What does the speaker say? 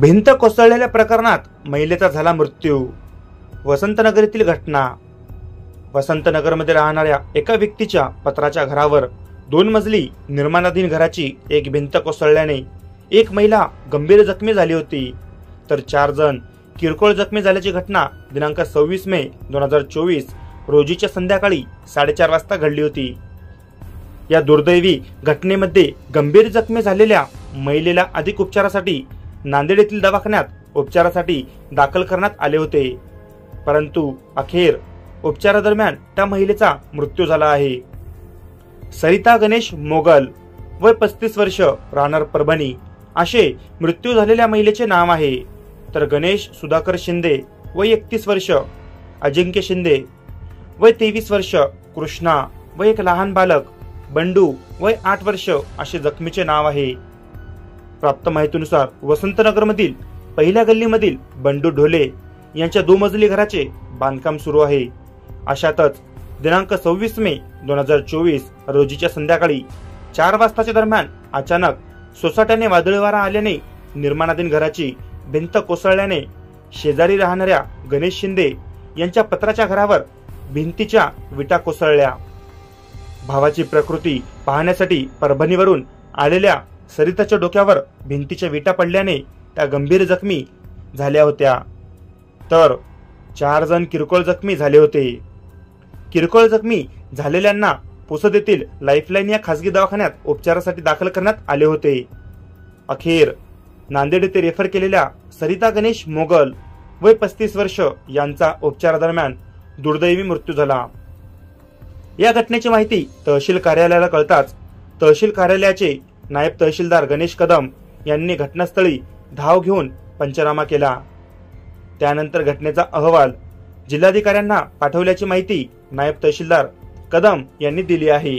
भिंत कोसळलेल्या प्रकरणात महिलेचा झाला मृत्यू. वसंतनगर घटना. वसंतनगरमध्ये राहणाऱ्या एका व्यक्तीच्या पत्राच्या घरावर 2 मजली निर्माणाधीन घराची एक भिंत कोसळल्याने एक महिला गंभीर जखमी झाली होती, तर 4 जण किरकोळ जखमी झाल्याची घटना दिनांक 26 मे 2024 रोजीच्या संध्याकाळी 4:30 वाजता घडली होती. या दुर्दैवी घटनेमध्ये गंभीर जखमी झालेल्या महिलेला अधिक उपचारासाठी नांदेड येथील दवाखान्यात उपचारासाठी दाखल करण्यात आले होते, परंतु अखेर उपचारादरम्यान त्या महिलेचा मृत्यू झाला आहे. सरिता गणेश मोगल, वय 35 वर्ष, राहणार परभणी, असे मृत्यू झालेल्या महिलेचे नाव आहे. तर गणेश सुधाकर शिंदे, वय 31 वर्ष, अजिंक्य शिंदे, वय 23 वर्ष, कृष्णा, वय एक लहान बालक, बंडू, वय 8 वर्ष, असे जखमीचे नाव आहे. प्राप्त माहितीनुसार वसंतनगरमधील पहिल्या गल्लीमधील बंडू ढोले यांच्या 2 मजली घराचे बांधकाम सुरू आहे. अशातच दिनांक 26 मे 2024 रोजीच्या संध्याकाळी 4 वाजताच्या दरम्यान अचानक सोसाट्याने वादळी वारा आल्याने निर्माणाधीन घराची भिंत कोसळल्याने शेजारी राहणाऱ्या गणेश शिंदे यांच्या पत्राच्या घरावर भिंतीच्या विटा कोसळल्या. भावाची प्रकृती पाहण्यासाठी परभणीवरून आलेल्या सरिताच्या डोक्यावर भिंतीच्या विटा पडल्याने त्या गंभीर जखमी झाल्या होत्या, तर 4 जण किरकोळ जखमी झाले होते. किरकोळ जखमी झालेल्यांना पुसद येथील लाईफलाईन या खासगी दवाखान्यात उपचारासाठी दाखल करण्यात आले होते. अखेर नांदेड येथे रेफर केलेल्या सरिता गणेश मोगल, वय 35 वर्ष, यांचा उपचारादरम्यान दुर्दैवी मृत्यू झाला. या घटनेची माहिती तहसील कार्यालयाला कळताच तहसील कार्यालयाचे नायब तहसीलदार गणेश कदम यांनी घटनास्थळी धाव घेऊन पंचनामा केला. त्यानंतर घटनेचा अहवाल जिल्हाधिकाऱ्यांना पाठवल्याची माहिती नायब तहसीलदार कदम यांनी दिली आहे.